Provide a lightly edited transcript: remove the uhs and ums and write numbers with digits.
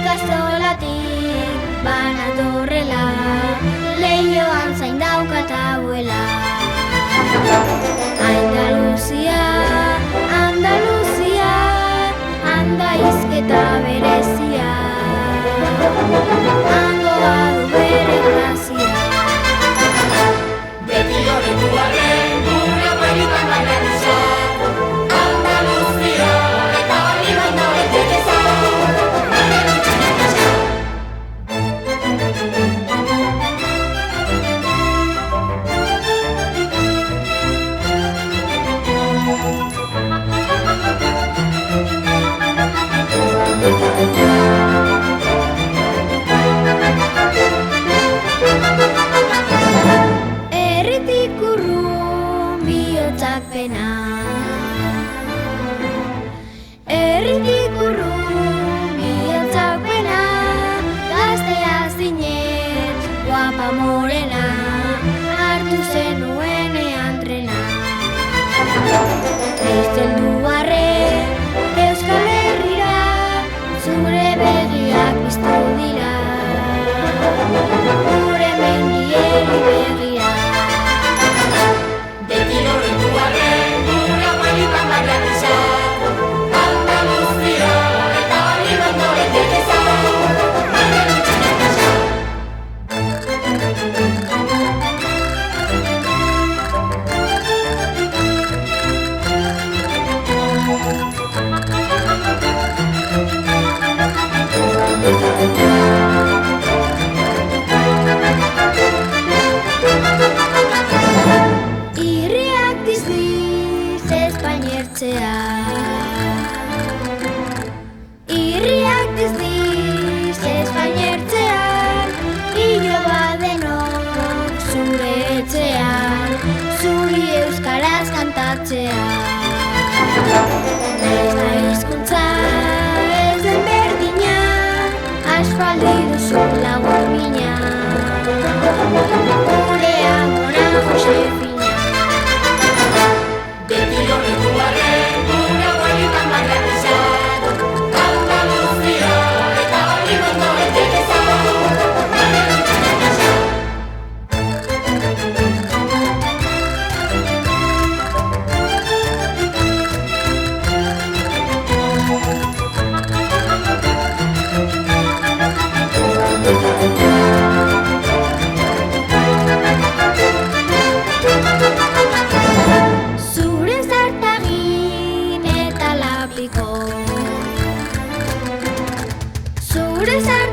ikastolatik banatorrela, lehioan zain daukat abuela. Andaluzia, Andaluzia, handa hizketa berezia, hangoa du bere grazia. Beti horretu arren, gure abuelitan bailan izan, Andaluzia, eta hori baino betekeza. Herritik urrun bihotzak pena, herritik urrun bihotzak pena, gaztea zinen, guapa morena, hartu zenuenean trena. Heldu arren, Euskal Herrira, zure begiak piztu dira, gure mendieri begira. Beti horretu arren, gure abuelitan bailan izan, Andaluzia, eta hori baino betekeza. Irriak dizliz espainertzea, irriak dizliz espainertzea, iloba denok zure etxean, zuri euskaraz kantatzea. Ez da hizkuntza ez den berdina, aspaldi duzu lagun mina, gure amona Josefina. Beti horretu arren, gure abuelitan bailan izan, Andaluzia, eta hori baino betekeza. Zure zartagin eta lapiko, zure zartagin